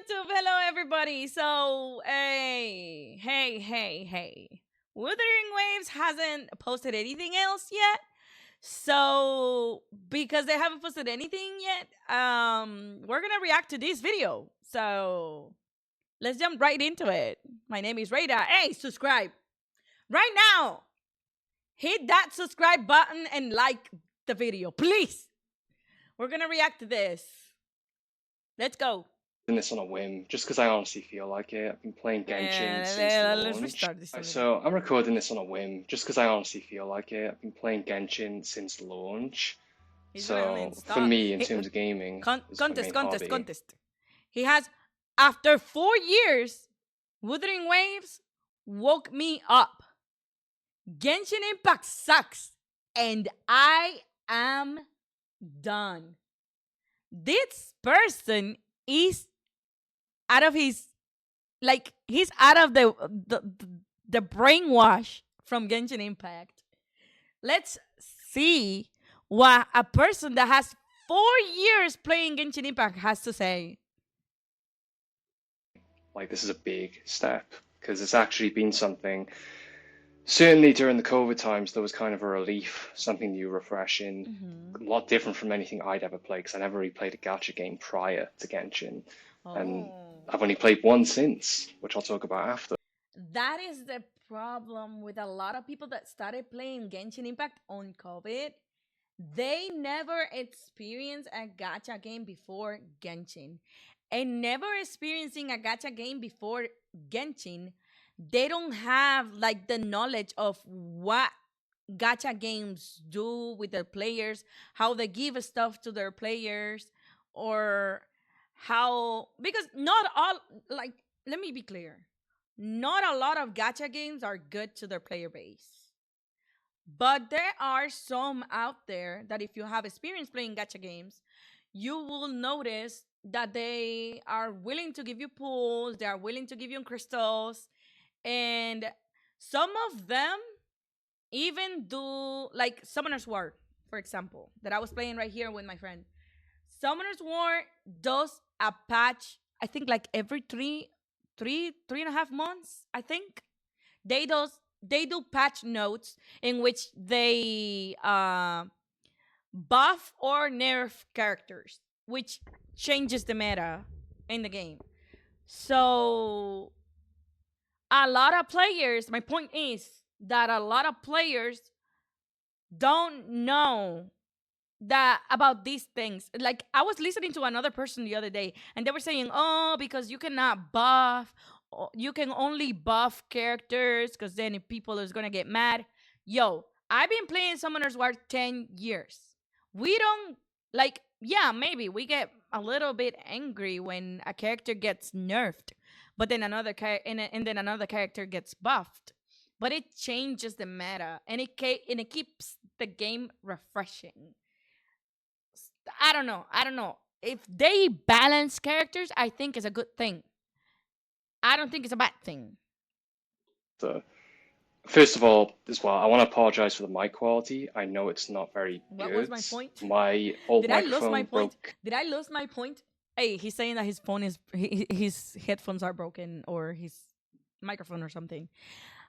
YouTube. Hello, everybody. So, hey. Wuthering Waves hasn't posted anything else yet. So, because they haven't posted anything yet, we're gonna react to this video. So, let's jump right into it. My name is Rada. Hey, subscribe right now. Hit that subscribe button and like the video, please. We're gonna react to this. Let's go. This on a whim, just because I honestly feel like it. I've been playing Genshin since Let's launch. restart this a little. So I'm recording this on a whim, just because I honestly feel like it. I've been playing Genshin since launch. He's gonna So for uninstall. me, in terms of gaming, this is my main hobby. Contest. He has, after 4 years, Wuthering Waves woke me up. Genshin Impact sucks, and I am done. This person is out of his, like, he's out of the brainwash from Genshin Impact. Let's see what a person that has 4 years playing Genshin Impact has to say. Like, this is a big step, because it's actually been something. Certainly during the COVID times, there was kind of a relief, something new, refreshing, a lot different from anything I'd ever played, because I never really played a gacha game prior to Genshin. And I've only played one since, which I'll talk about after. That is the problem with a lot of people that started playing Genshin Impact on COVID. They never experienced a gacha game before Genshin. And never experiencing a gacha game before Genshin, they don't have like the knowledge of what gacha games do with their players, how they give stuff to their players, or how, because not all, like, let me be clear, not a lot of gacha games are good to their player base, but there are some out there that if you have experience playing gacha games, you will notice that they are willing to give you pools, they are willing to give you crystals, and some of them even do, like Summoner's War, for example, that I was playing right here with my friend. Summoner's War does a patch, I think, like every three and a half months. I think they do patch notes in which they buff or nerf characters, which changes the meta in the game. So a lot of players, my point is that a lot of players don't know that about these things. Like, I was listening to another person the other day and they were saying, oh, because you cannot buff, you can only buff characters because then if people is gonna get mad. Yo, I've been playing Summoner's War 10 years. We don't, like, yeah, maybe we get a little bit angry when a character gets nerfed, but then another and then another character gets buffed. But it changes the meta and it keeps the game refreshing. I don't know. If they balance characters, I think it's a good thing. I don't think it's a bad thing. So, first of all, as well, I want to apologize for the mic quality. I know it's not very What good. was my point? My old Did I lose microphone my point? broke. Did I lose my point? Hey, he's saying that his phone is his headphones are broken or his microphone or something.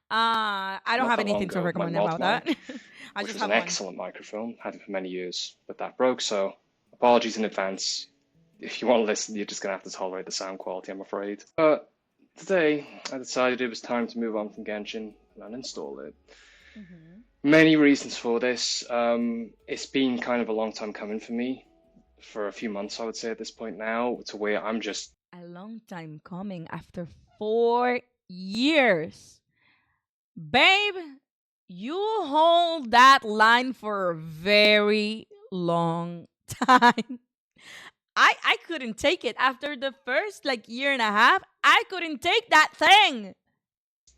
I don't Not have that long anything to ago, my recommend mod about that. mic, I which just was have an one. excellent microphone, had it for many years, but that broke, so apologies in advance. If you want to listen, you're just going to have to tolerate the sound quality, I'm afraid. But today, I decided it was time to move on from Genshin and uninstall it. Many reasons for this. It's been kind of a long time coming for me, for a few months, I would say at this point now, to where I'm just A long time coming after 4 years. Babe, you hold that line for a very long time. I couldn't take it after the first like year and a half. I couldn't take that thing.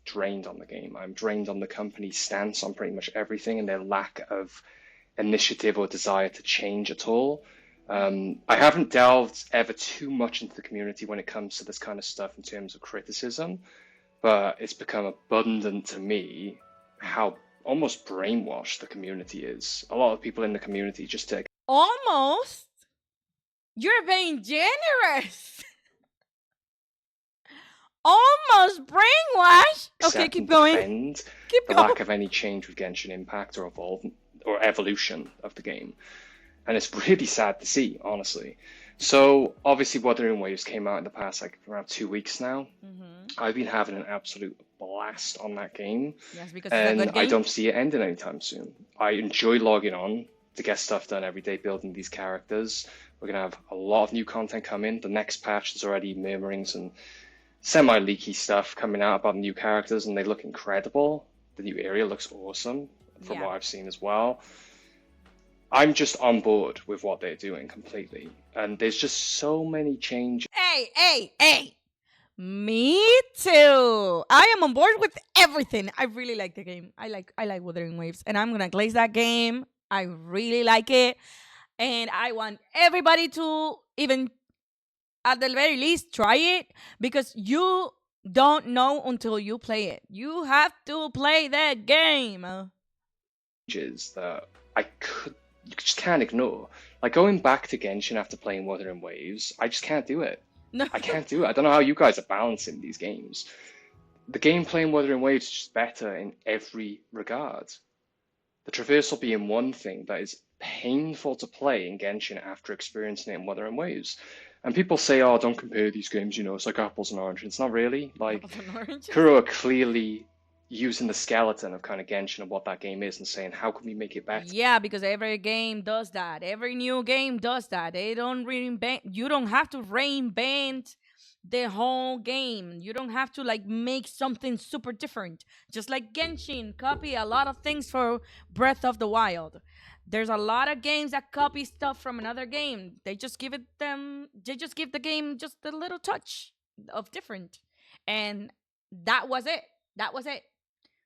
drained on the game. I'm drained on the company's stance on pretty much everything and their lack of initiative or desire to change at all. I haven't delved ever too much into the community when it comes to this kind of stuff in terms of criticism, but it's become abundant to me how almost brainwashed the community is. A lot of people in the community just take Almost. You're being generous. Almost brainwash. Okay, accept keep and going. defend Keep the going. lack of any change with Genshin Impact or evolve or evolution of the game. And it's really sad to see, honestly. So obviously Wuthering Waves came out in the past like around 2 weeks now. Mm-hmm. I've been having an absolute blast on that game, Yes, because it's a and good I game. don't see it ending anytime soon. I enjoy logging on to get stuff done every day, building these characters. We're gonna have a lot of new content coming. The next patch, there's already murmurings and semi-leaky stuff coming out about new characters, and they look incredible. The new area looks awesome from Yeah. what I've seen as well. I'm just on board with what they're doing completely, and there's just so many changes. Hey. Me too. I am on board with everything. I really like the game. I like Wuthering Waves, and I'm gonna glaze that game. I really like it, and I want everybody to even at the very least try it because you don't know until you play it. You have to play that game. That you just can't ignore. Like going back to Genshin after playing Wuthering Waves, I just can't do it. No. I can't do it. I don't know how you guys are balancing these games. The gameplay in Wuthering Waves is just better in every regard. The traversal being one thing that is painful to play in Genshin after experiencing it in Wuthering Waves. And people say, oh, don't compare these games, it's like apples and oranges. It's not really. Like, Apples and oranges. Kuro are clearly using the skeleton of kind of Genshin and what that game is and saying, how can we make it better? Yeah, because every game does that. Every new game does that. They don't reinvent. You don't have to reinvent the whole game. You don't have to like make something super different. Just like Genshin copy a lot of things for Breath of the Wild. There's a lot of games that copy stuff from another game. They just give it them. They just give the game just a little touch of different, and that was it. That was it.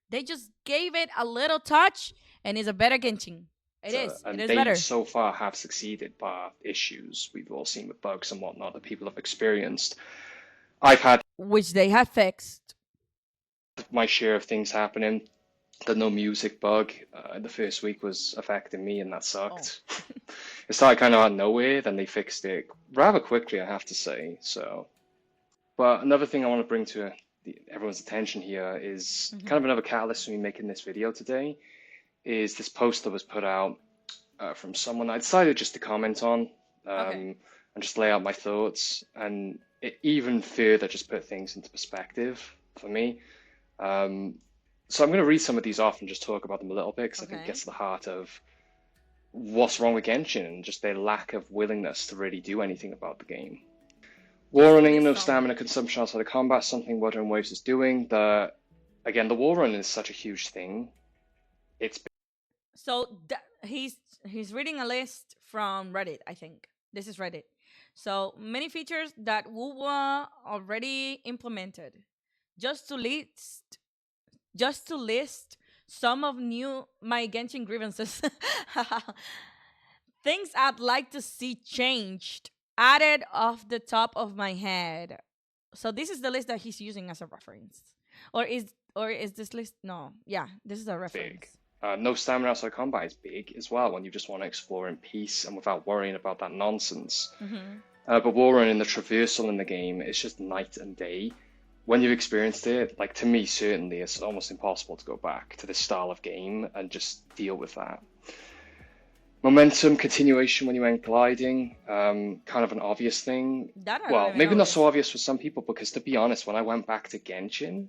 They just gave it a little touch, and it's a better Genshin. It is. It And is they better. so far have succeeded, bar issues we've all seen with bugs and whatnot that people have experienced. I've had Which they have fixed. my share of things happening. The no music bug in the first week was affecting me, and that sucked. It started kind of out of nowhere, then they fixed it rather quickly, I have to say. So, but another thing I want to bring to everyone's attention here is kind of another catalyst for me making this video today. Is this post that was put out from someone I decided just to comment on Okay. and just lay out my thoughts, and it even further just put things into perspective for me. So I'm going to read some of these off and just talk about them a little bit because I think it Okay. gets to the heart of what's wrong with Genshin and just their lack of willingness to really do anything about the game. Wall running and no stamina consumption outside of combat, something Wuthering Waves is doing. Again, the wall run is such a huge thing. It's So he's reading a list from Reddit. I think this is Reddit. So many features that WoWa already implemented. Just to list, just to list some of new my Genshin grievances. Things I'd like to see changed, added off the top of my head. So this is the list that he's using as a reference, or is this list? No, yeah, this is a reference. big. No stamina outside combat is big as well when you just want to explore in peace and without worrying about that nonsense. But wall running, the traversal in the game is just night and day. When you've experienced it, like to me certainly, it's almost impossible to go back to this style of game and just deal with that. Momentum continuation when you went gliding, kind of an obvious thing. That I Well, don't even maybe not notice. so obvious for some people because to be honest, when I went back to Genshin,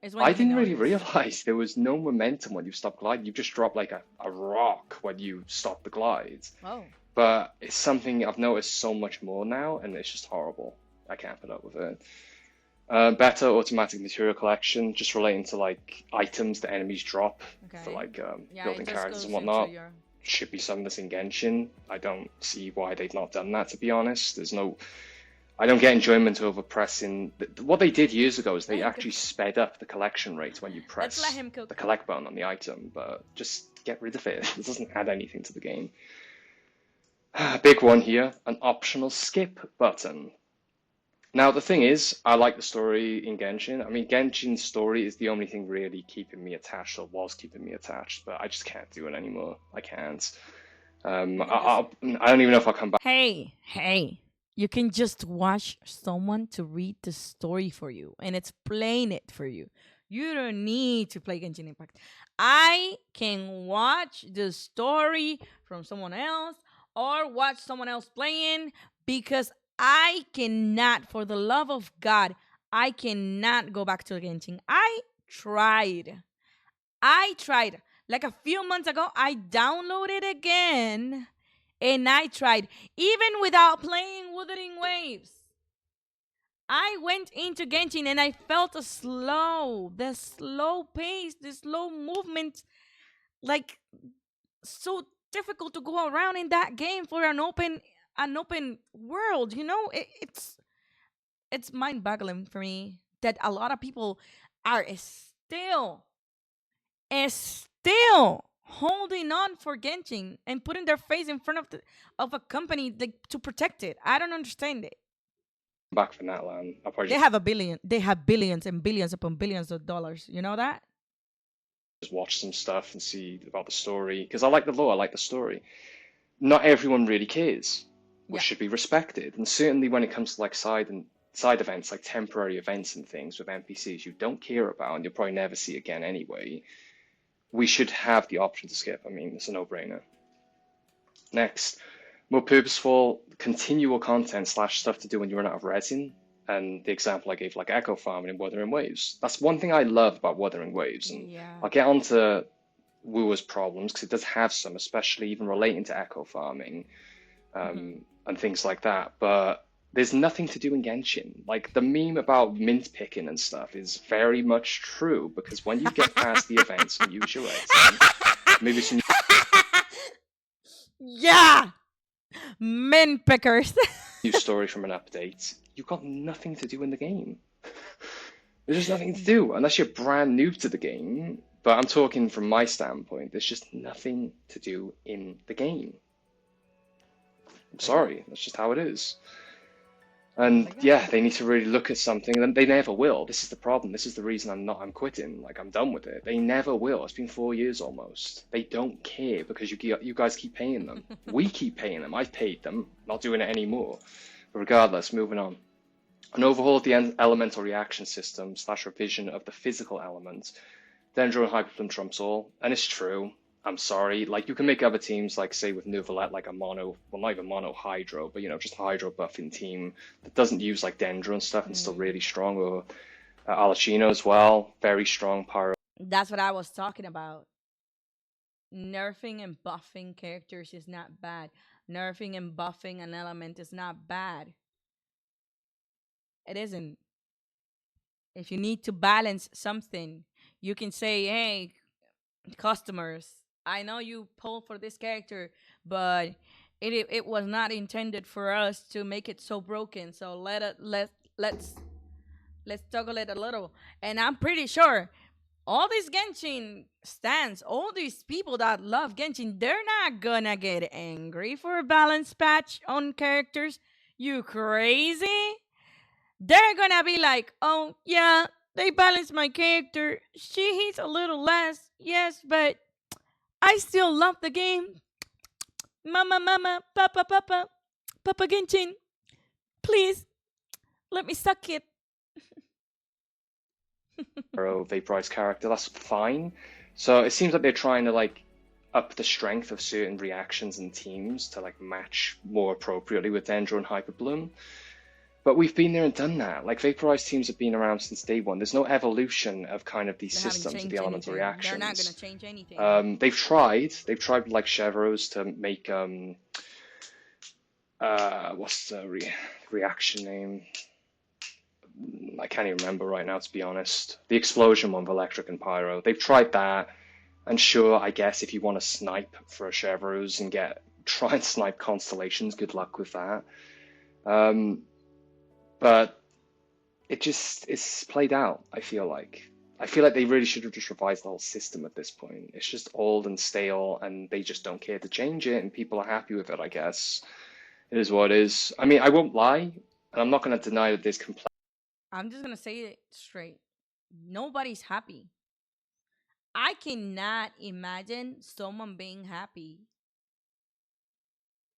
Is when I you can didn't really notice. realize there was no momentum when you stopped gliding. You just drop like a rock when you stop the glide. Oh, But it's something I've noticed so much more now, and it's just horrible. I can't put up with it. Better automatic material collection, just relating to like items that enemies drop for okay. like Yeah, building it just characters and goes into whatnot. your. Should be something that's in Genshin. I don't see why they've not done that, to be honest. I don't get enjoyment over pressing. What they did years ago is they actually sped up the collection rate when you Let's let press him cook. the collect button on the item, but just get rid of it. It doesn't add anything to the game. Big one here, an optional skip button. Now, the thing is, I like the story in Genshin. I mean, Genshin's story is the only thing really keeping me attached, or was keeping me attached, but I just can't do it anymore. I can't. I don't even know if I'll come back. Hey. You can just watch someone to read the story for you and explain it for you. You don't need to play Genshin Impact. I can watch the story from someone else or watch someone else playing because I cannot, for the love of God, I cannot go back to Genshin. Tried. I tried. Like a few months ago, I downloaded again and I tried, even without playing Wuthering Waves. I went into Genshin and I felt the slow pace, the slow movement, like so difficult to go around in that game for an open world. You know, it's mind boggling for me that a lot of people are still holding on for Genshin and putting their face in front of a company like to protect it. I don't understand it. Back from that land, I'll probably They have billions and billions upon billions of dollars. You know that? just watch some stuff and see about the story because I like the lore, I like the story. Not everyone really cares, which Yeah. should be respected. And certainly when it comes to like side events, like temporary events and things with NPCs you don't care about and you'll probably never see again anyway, we should have the option to skip. I mean, it's a no-brainer. Next, more purposeful, continual content slash stuff to do when you run out of resin. And the example I gave, like Echo Farming and Wuthering Waves. That's one thing I love about Wuthering Waves. And Yeah. I'll get onto Wooer's problems because it does have some, especially even relating to Echo Farming Hmm. and things like that. But there's nothing to do in Genshin. Like the meme about mint picking and stuff is very much true because when you get past the events and use your resin, maybe some Yeah. Men pickers. new story from an update, you've got nothing to do in the game. There's just nothing to do unless you're brand new to the game. But I'm talking from my standpoint, there's just nothing to do in the game. I'm Like that. sorry, that's just how it is. Just And like that. yeah, they need to really look at something, and they never will. This is the problem. This is the reason I'm quitting. Like I'm done with it. They never will. It's been 4 years almost. They don't care because you guys keep paying them. We keep paying them. I've paid them. Not doing it anymore. But regardless, moving on. An overhaul of the elemental reaction system slash revision of the physical element. Dendro and Hyperplum trumps all, and it's true. I'm sorry. Like you can make other teams, like say with Nuvalet, like a mono, well not even mono Hydro, but you know just Hydro buffing team that doesn't use like Dendro and stuff and still Mm. really strong. Or Alachino as well, very strong pyro. That's what I was talking about. Nerfing and buffing characters is not bad. Nerfing and buffing an element is not bad. It isn't. If you need to balance something, you can say, hey, customers, I know you pull for this character, but it was not intended for us to make it so broken. So let's toggle it a little. And I'm pretty sure all these Genshin stands, all these people that love Genshin, they're not gonna get angry for a balance patch on characters. You crazy? They're gonna be like, oh yeah, they balanced my character. She hits a little less, yes, but I still love the game. Mama, mama, papa, papa, papa Genshin, please let me suck it. Vaporized character. That's fine. So it seems like they're trying to like up the strength of certain reactions and teams to like match more appropriately with Dendro and Hyperbloom. But we've been there and done that. Like vaporized teams have been around since day one. There's no evolution of kind of these They haven't systems of the changed elemental anything. They're not gonna reactions. change anything. They've tried like Chevros to make what's the reaction name? I can't even remember right now to be honest. The explosion one with electric and pyro. They've tried that, and sure, I guess if you want to snipe for a Chevros and try and snipe constellations, good luck with that. Um, but it just is played out. I feel like they really should have just revised the whole system at this point. It's just old and stale, and they just don't care to change it, and people are happy with it. I guess it is what it is. I mean, I won't lie, and I'm not going to deny that there's complexity. I'm just gonna say it straight. Nobody's happy. I cannot imagine someone being happy.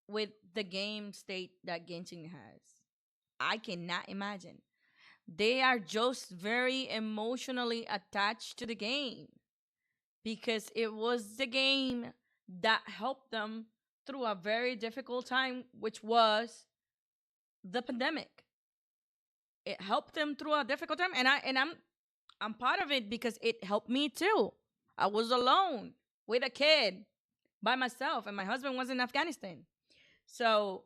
with the game state that Genshin has. I cannot imagine. They are just very emotionally attached to the game because it was the game that helped them through a very difficult time, which was the pandemic. It helped them through a difficult time, and I'm part of it because it helped me too. I was alone with a kid by myself, and my husband was in Afghanistan. So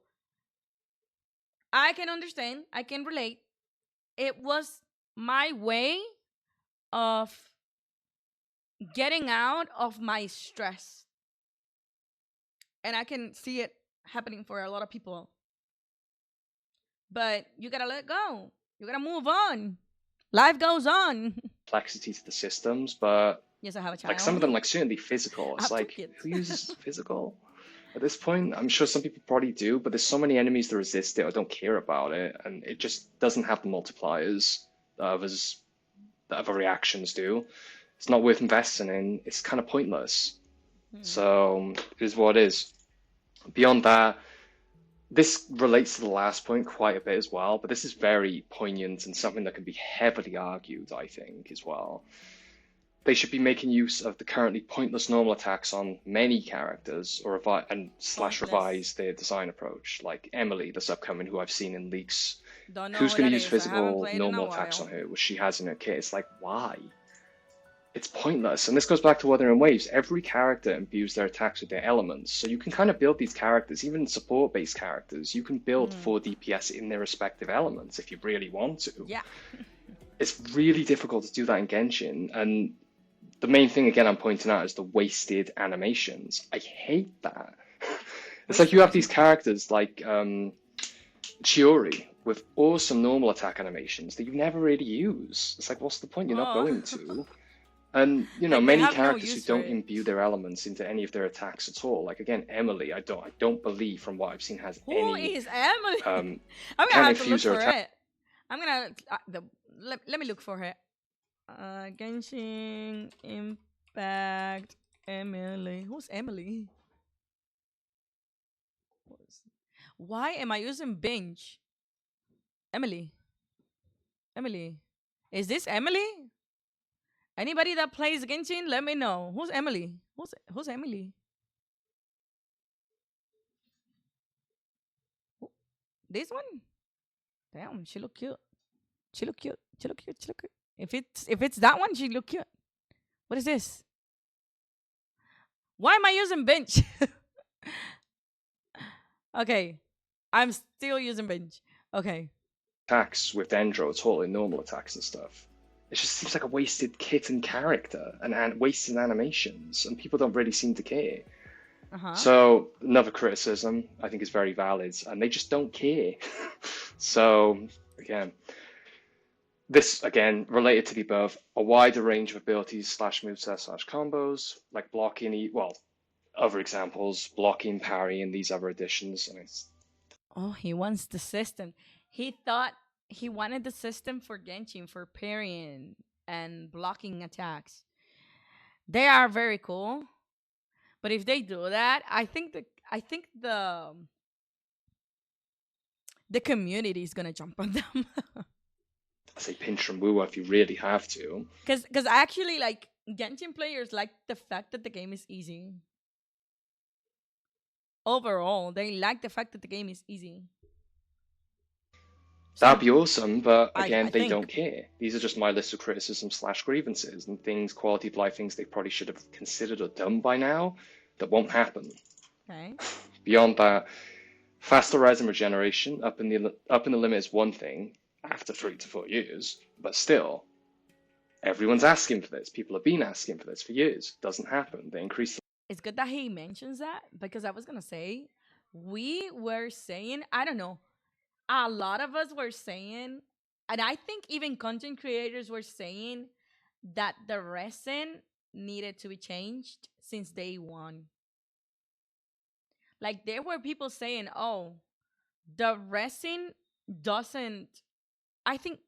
I can understand, I can relate. It was my way of getting out of my stress. And I can see it happening for a lot of people. But you gotta let go. You gotta move on. Life goes on. Complexity to the systems, but Yes, I have a like some child. of them, like certainly physical. I It's have two like kids. who uses physical at this point? I'm sure some people probably do, but there's so many enemies that resist it or don't care about it, and it just doesn't have the multipliers that others that other reactions do. It's not worth investing in. It's kind of pointless. Hmm. So it is what it is. Beyond that, this relates to the last point quite a bit as well, but this is very poignant and something that can be heavily argued, I think, as well. They should be making use of the currently pointless normal attacks on many characters or and slash Pointless. revise their design approach, like Emily, this upcoming who I've seen in leaks. Don't know Who's who going that to use is. I haven't physical played in a normal attacks on while. her, which she has in her kit? It's like, why? It's pointless. And this goes back to Wuthering Waves. Every character imbues their attacks with their elements. So you can kind of build these characters, even support based characters, you can build Hmm. 4 DPS in their respective elements if you really want to. Yeah. It's really difficult to do that in Genshin. And the main thing, again, I'm pointing out is the wasted animations. I hate that. It's like Wasted you have what? these characters like Chiori with awesome normal attack animations that you never really use. It's like, what's the point? You're not Oh. going to. And Like they many have no characters who use for don't it. imbue their elements into any of their attacks at all. Like again, Emily, I don't believe from what I've seen has Who any is Emily? um I'm gonna can't have to look infuse her for attack. it. I'm gonna let me look for it. Genshin Impact Emily. Who's Emily? Why am I using binge? Emily. Emily. Is this Emily? Anybody that plays Genshin, let me know. Who's Emily? Who's Emily? Who- This one? Damn, she look cute. She look cute. She look cute. She look cute. If it's that one, she look cute. What is this? Why am I using bench? Okay. I'm still using bench. Okay. Attacks with Dendro at all in normal attacks and stuff. It just seems like a wasted kit and character and wasted animations, and people don't really seem to care. Uh-huh. So another criticism I think is very valid, and they just don't care. So again, this again related to the above, a wider range of abilities slash moveset slash combos like blocking, well, other examples, blocking, parry, and these other additions, and it's Oh, he wants the system. He thought he wanted the system for Genshin for parrying and blocking attacks. They are very cool, but if they do that, I think the community is gonna jump on them. I say pinch from Woo if you really have to. Because actually, like Genshin players like the fact that the game is easy. Overall, they like the fact that the game is easy. That'd be Simple. awesome, but I again, they don't think. care. These are just my list of criticisms slash grievances and things, quality of life things they probably should have considered or done by now that won't happen. Okay. Beyond that, faster rise and regeneration up in the limit is one thing after 3 to 4 years, but still, everyone's asking for this. People have been asking for this for years. Doesn't happen. They increase It's good that he mentions that because I was gonna say we were saying, I don't know, a lot of us were saying, and I think even content creators were saying that the resin needed to be changed since day one. Like there were people saying, "Oh, the resin doesn't." I think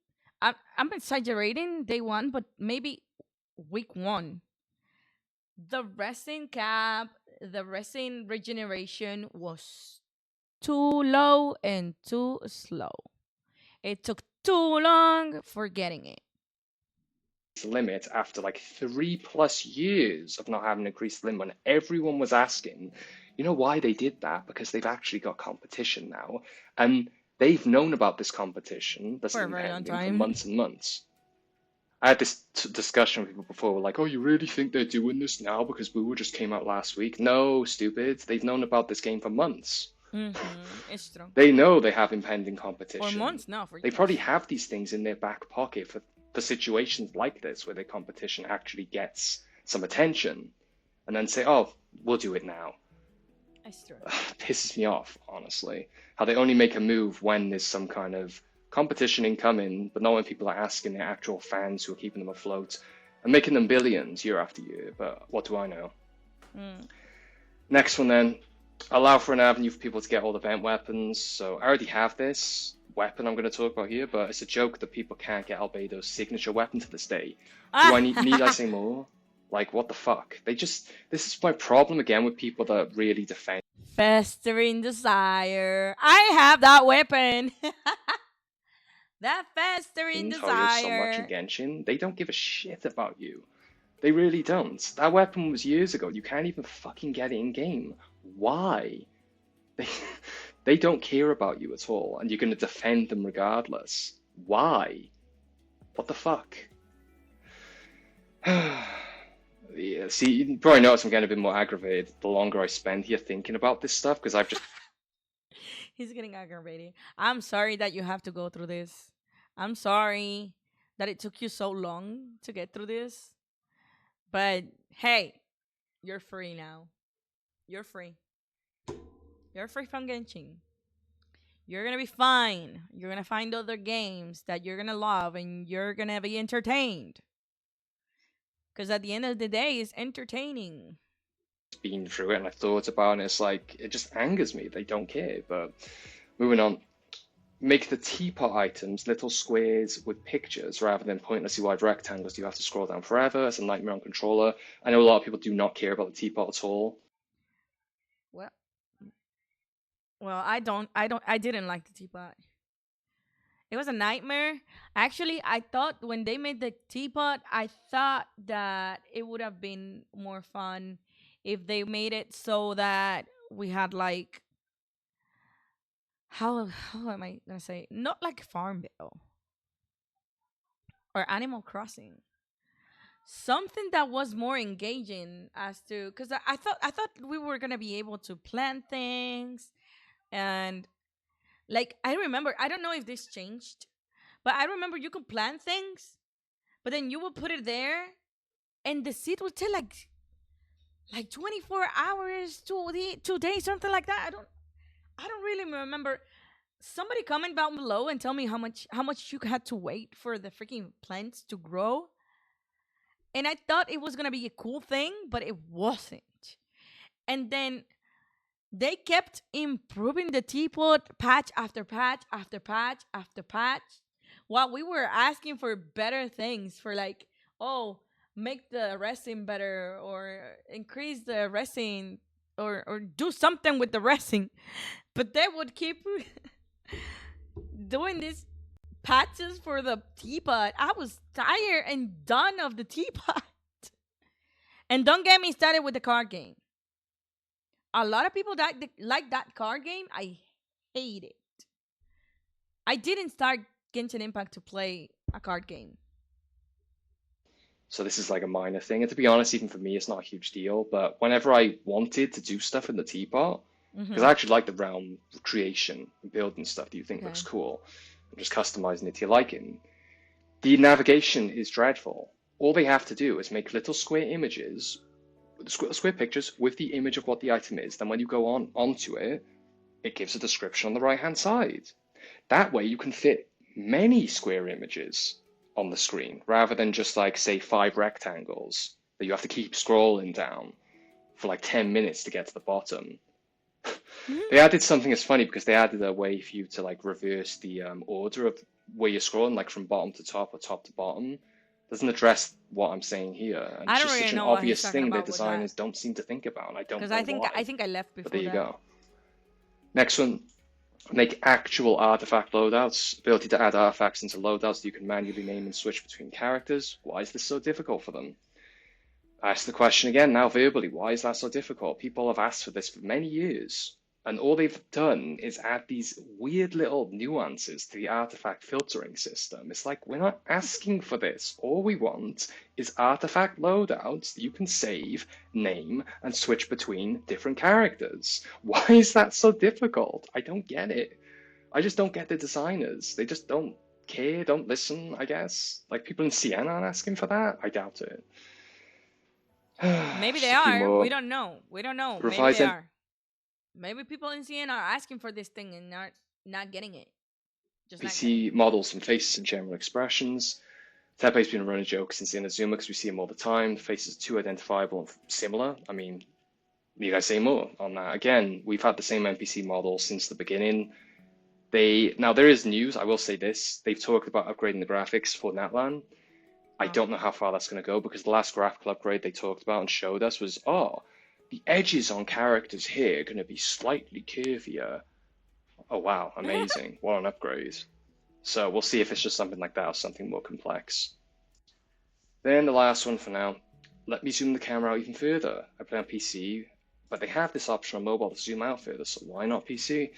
I'm exaggerating day one, but maybe week one. The resin cap, the resin regeneration was too low and too slow. It took too long for getting it. Limit after like 3+ years of not having an increased limit, and everyone was asking, you know why they did that? Because they've actually got competition now, and they've known about this competition that's For a very long impending for time. months and months. I had this discussion with people before, were like, oh, you really think they're doing this now because Boo just came out last week? No, stupid. They've known about this game for months. It's true. They know they have impending For competition. months now, for They probably years. have these things in their back pocket for situations like this where their competition actually gets some attention and then say, oh, we'll do it now. It's true. Pisses me off, honestly. How they only make a move when there's some kind of competition incoming, but not when people are asking their actual fans who are keeping them afloat and making them billions year after year. But what do I know? Next one then. Allow for an avenue for people to get all event weapons. So I already have this weapon I'm going to talk about here, but it's a joke that people can't get Albedo's signature weapon to this day. Do I need I say more? Like, what the fuck? This is my problem again with people that really defend Festering desire. I have that weapon. That festering Toyo so much in desire. Genshin. They don't give a shit about you. They really don't. That weapon was years ago. You can't even fucking get it in game. Why? They, they don't care about you at all, and you're going to defend them regardless. Why? What the fuck? Yeah, see, you probably notice I'm getting a bit more aggravated the longer I spend here thinking about this stuff, because I've just He's getting aggravated. I'm sorry that you have to go through this. I'm sorry that it took you so long to get through this. But hey, you're free now. You're free. You're free from Genshin. You're gonna be fine. You're gonna find other games that you're gonna love and you're gonna be entertained. Because at the end of the day, it's entertaining. been through it and I thought about it, and it's like, it just angers me. They don't care. But moving on. Make the teapot items little squares with pictures rather than pointlessly wide rectangles you have to scroll down forever. It's a nightmare on controller. I know a lot of people do not care about the teapot at all. Well, well, I didn't like the teapot. It was a nightmare. Actually, I thought when they made the teapot, I thought that it would have been more fun if they made it so that we had like how am I gonna say, not like Farmville or Animal Crossing, something that was more engaging as to because I thought we were gonna be able to plan things and like I remember, I don't know if this changed, but I remember you could plan things, but then you would put it there and the seed would take like 24 hours, 2 days, something like that. I don't really remember. Somebody comment down below and tell me how much you had to wait for the freaking plants to grow. And I thought it was gonna be a cool thing, but it wasn't. And then they kept improving the teapot patch after patch after patch after patch while we were asking for better things for like, oh, make the resin better or increase the resin or do something with the resin. But they would keep doing these patches for the teapot. I was tired and done of the teapot. And don't get me started with the card game. A lot of people that like that card game. I hate it. I didn't start Genshin Impact to play a card game. So this is like a minor thing. And to be honest, even for me, it's not a huge deal. But whenever I wanted to do stuff in the teapot, because Mm-hmm. I actually like the realm creation and building stuff that you think looks Okay. cool, and just customizing it to your liking, the navigation is dreadful. All they have to do is make little square images, square pictures with the image of what the item is. Then when you go onto it, it gives a description on the right hand side. That way you can fit many square images on the screen rather than just like say 5 rectangles that you have to keep scrolling down for like 10 minutes to get to the bottom. They added something that's funny because they added a way for you to like reverse the order of where you're scrolling, like from bottom to top or top to bottom. Doesn't address what I'm saying here, and I it's don't just really such an know what he's obvious talking thing that about with that designers don't seem to think about, and I don't because know I think why. I think I left But there before you that. go. Next one, make actual artifact loadouts, ability to add artifacts into loadouts that you can manually name and switch between characters. Why is this so difficult for them? I ask the question again now verbally. Why is that so difficult? People have asked for this for many years, and all they've done is add these weird little nuances to the artifact filtering system. It's like, we're not asking for this. All we want is artifact loadouts that you can save, name, and switch between different characters. Why is that so difficult? I don't get it. I just don't get the designers. They just don't care, don't listen, I guess. Like, people in Siena aren't asking for that? I doubt it. Maybe they Just a few are. We more. don't know. We don't know. Maybe Revise they and are. Maybe people in CN are asking for this thing and not getting it. Just not getting NPC it. models and faces and general expressions. Tepe's been a running joke since the Inazuma because we see him all the time. The faces are too identifiable and similar. I mean, you guys say more on that. Again, we've had the same NPC model since the beginning. Now there is news. I will say this: they've talked about upgrading the graphics for Natlan. I Oh. don't know how far that's going to go because the last graphical upgrade they talked about and showed us was, oh, the edges on characters here are going to be slightly curvier. Oh wow, amazing! What an upgrade! So we'll see if it's just something like that or something more complex. Then the last one for now. Let me zoom the camera out even further. I play on PC, but they have this option on mobile to zoom out further, so why not PC?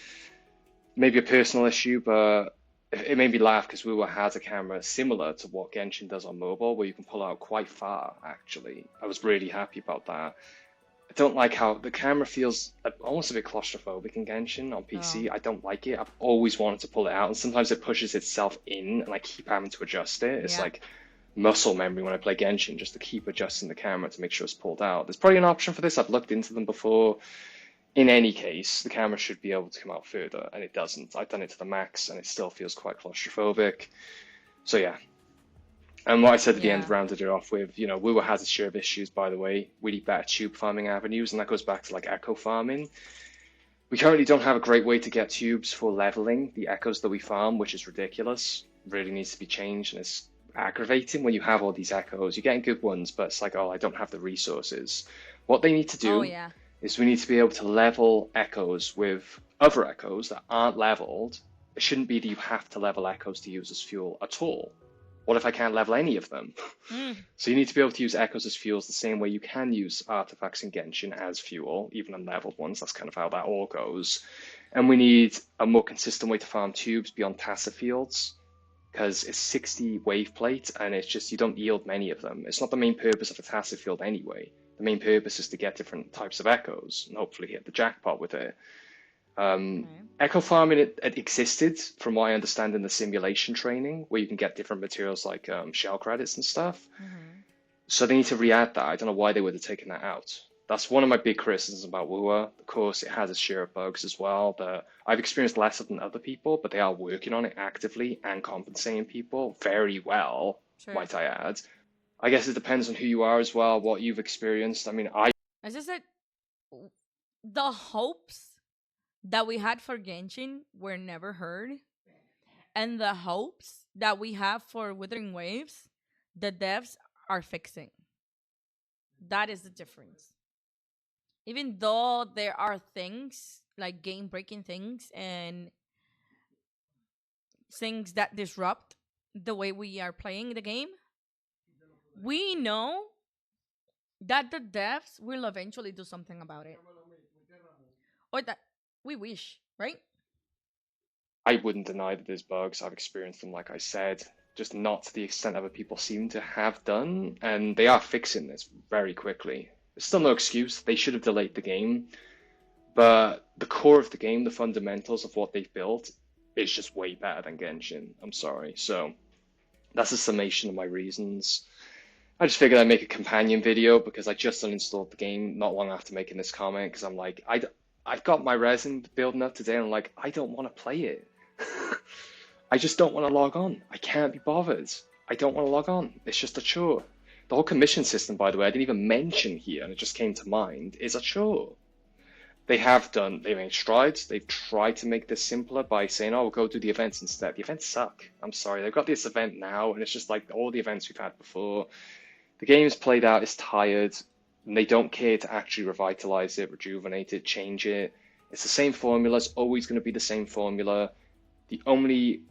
Maybe a personal issue, but it made me laugh because Wuwa has a camera similar to what Genshin does on mobile, where you can pull out quite far, actually. I was really happy about that. I don't like how the camera feels almost a bit claustrophobic in Genshin on Oh. PC. I don't like it. I've always wanted to pull it out, and sometimes it pushes itself in, and I keep having to adjust it. It's Yeah. like muscle memory when I play Genshin, just to keep adjusting the camera to make sure it's pulled out. There's probably an option for this. I've looked into them before. In any case, the camera should be able to come out further, and it doesn't. I've done it to the max, and it still feels quite claustrophobic. So yeah. And what I said at the end Yeah. rounded it off with, Wuwa has its share of issues, by the way. We need better tube farming avenues, and that goes back to like echo farming. We currently don't have a great way to get tubes for leveling the echoes that we farm, which is ridiculous. Really needs to be changed, and it's aggravating when you have all these echoes. You're getting good ones, but it's like, oh, I don't have the resources. What they need to Oh do yeah. is we need to be able to level echoes with other echoes that aren't leveled. It shouldn't be that you have to level echoes to use as fuel at all. What if I can't level any of them? Mm. So you need to be able to use echoes as fuels the same way you can use artifacts in Genshin as fuel, even unleveled ones. That's kind of how that all goes. And we need a more consistent way to farm tubes beyond tacit fields, because it's 60 wave plate and it's just you don't yield many of them. It's not the main purpose of a tacit field anyway. The main purpose is to get different types of echoes and hopefully hit the jackpot with it. Okay. Echo farming it existed, from what I understand, in the simulation training, where you can get different materials like shell credits and stuff. Mm-hmm. So they need to re-add that. I don't know why they would have taken that out. That's one of my big criticisms about Wua. Of course, it has its share of bugs as well that I've experienced less of than other people, but they are working on it actively and compensating people very well, Sure. might I add. I guess it depends on who you are as well, what you've experienced. I mean, It's just that the hopes that we had for Genshin were never heard, and the hopes that we have for Withering Waves, the devs are fixing. That is the difference. Even though there are things like game breaking things and things that disrupt the way we are playing the game, we know that the devs will eventually do something about it. Or that we wish, right? I wouldn't deny that there's bugs. I've experienced them, like I said, just not to the extent other people seem to have done, and they are fixing this very quickly. There's still no excuse. They should have delayed the game, but the core of the game, the fundamentals of what they've built, is just way better than Genshin. I'm sorry. So that's a summation of my reasons. I just figured I'd make a companion video because I just uninstalled the game not long after making this comment because I'm like, I've got my resin building up today and I'm like, I don't want to play it. I just don't want to log on. I can't be bothered. I don't want to log on. It's just a chore. The whole commission system, by the way, I didn't even mention here, and it just came to mind, is a chore. They made strides. They've tried to make this simpler by saying, oh, we'll go do the events instead. The events suck. I'm sorry. They've got this event now, and it's just like all the events we've had before. The game's played out, it's tired, and they don't care to actually revitalize it, rejuvenate it, change it. It's the same formula. It's always going to be the same formula. The only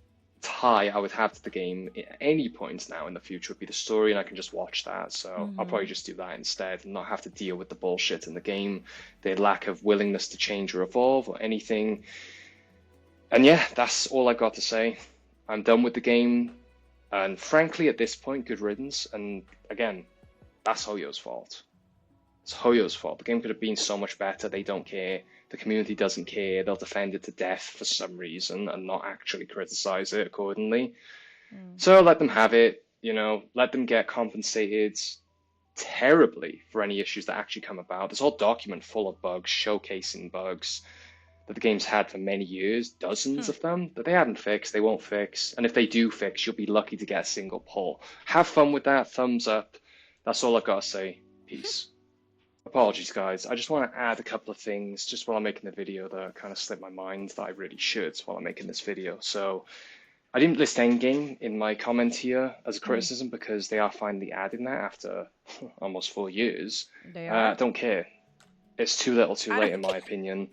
tie I would have to the game at any point now in the future would be the story, and I can just watch that. So I'll probably Mm-hmm. just do that instead and not have to deal with the bullshit in the game, the lack of willingness to change or evolve or anything. And yeah, that's all I've got to say. I'm done with the game, and frankly, at this point, good riddance. And again, that's Hoyo's fault. It's Hoyo's fault. The game could have been so much better. They don't care. The community doesn't care. They'll defend it to death for some reason and not actually criticize it accordingly. Mm. So let them have it, let them get compensated terribly for any issues that actually come about. This whole document full of bugs, showcasing bugs that the game's had for many years, dozens Hmm. of them, that they haven't fixed, they won't fix. And if they do fix, you'll be lucky to get a single pull. Have fun with that, thumbs up. That's all I've got to say. Peace. Apologies, guys. I just want to add a couple of things just while I'm making the video that kind of slipped my mind that I really should while I'm making this video. So I didn't list Endgame in my comment here as a Mm. criticism because they are finally adding that after almost 4 years. They are. Don't care. It's too little too I late in don't my care. opinion.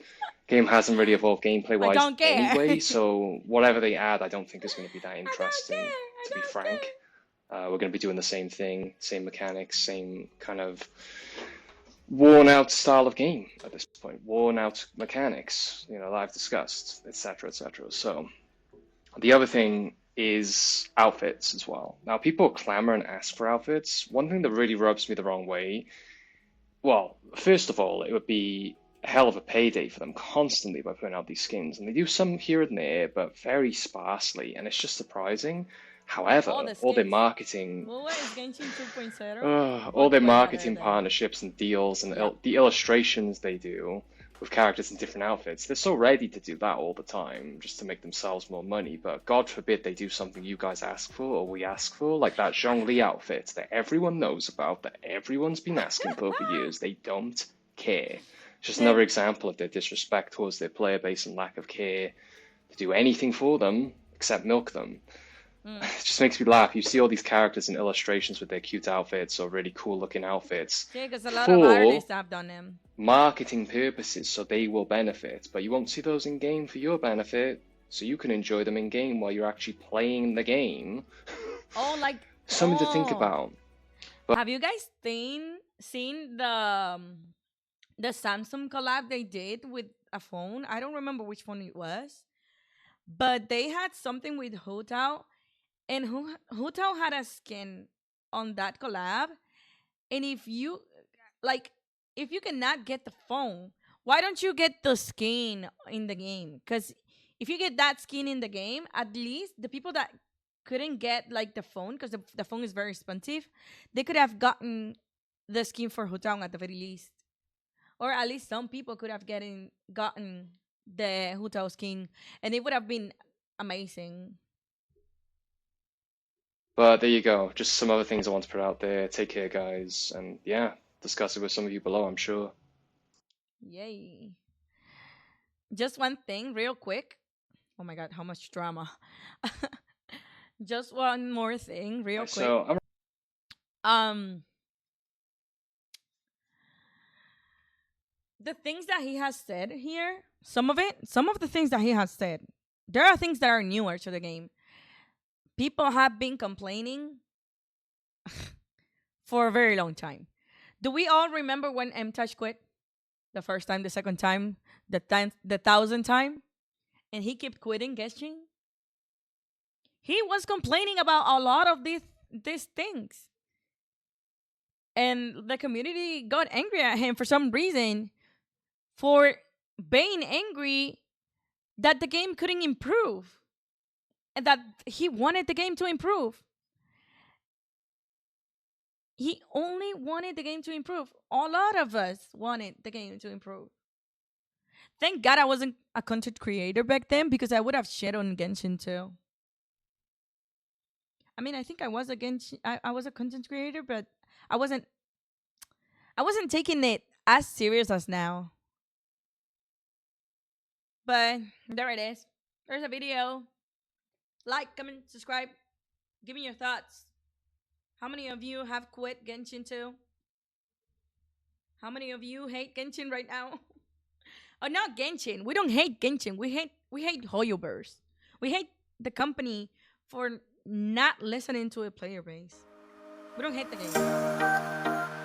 Game hasn't really evolved gameplay I wise don't care. anyway, so whatever they add, I don't think is going to be that I don't interesting, care. I to be don't frank. We're going to be doing the same thing, same mechanics, same kind of worn out style of game at this point, worn out mechanics, that I've discussed, etc., etc. So the other thing is outfits as well. Now, people clamor and ask for outfits. One thing that really rubs me the wrong way, well, first of all, it would be a hell of a payday for them constantly by putting out these skins. And they do some here and there, but very sparsely, and it's just surprising. All However, the all their skins. marketing, Well, what is Genshin 2.0? all But their way better marketing than. partnerships and deals and Yep. the illustrations they do with characters in different outfits, they're so ready to do that all the time just to make themselves more money. But God forbid they do something you guys ask for or we ask for, like that Zhongli outfit that everyone knows about, that everyone's been asking for years. They don't care. It's just The another example of their disrespect towards their player base and lack of care to do anything for them except milk them. mm. It just makes me laugh. You see all these characters in illustrations with their cute outfits or really cool looking outfits Yeah, because a lot of for artists have done them. marketing purposes, so they will benefit. But you won't see those in game for your benefit, so you can enjoy them in game while you're actually playing the game. Oh, like Something to think oh, about. But have you guys seen the Samsung collab they did with a phone? I don't remember which phone it was, but they had something with Hotao, and Hotao had a skin on that collab. And if you like, if you cannot get the phone, why don't you get the skin in the game? Because if you get that skin in the game, at least the people that couldn't get like the phone, because the phone is very expensive, they could have gotten the skin for Hutang at the very least, or at least some people could have gotten the Hutao skin, and it would have been amazing. but there you go. Just some other things I want to put out there. Take care, guys, and yeah, discuss it with some of you below, I'm sure. Yay! Just one thing, real quick. Oh my god, how much drama! Just one more thing, real quick. So I'm Um, the things that he has said here, some of the things that he has said, there are things that are newer to the game. People have been complaining for a very long time. Do we all remember when M Touch quit? The first time, the second time, the thousandth time, and he kept quitting Genshin. He was complaining about a lot of these things, and the community got angry at him for some reason for being angry that the game couldn't improve and that he wanted the game to improve. He only wanted the game to improve. A lot of us wanted the game to improve. Thank God I wasn't a content creator back then because I would have shit on Genshin too. I mean, I think I was a Genshin, I was a content creator, but I wasn't I wasn't taking it as serious as now. But there it is. There's a video. Like, comment, subscribe. Give me your thoughts. How many of you have quit Genshin too? How many of you hate Genshin right now? Oh, not Genshin. We don't hate Genshin. We hate Hoyoverse. We hate the company for not listening to a player base. We don't hate the game.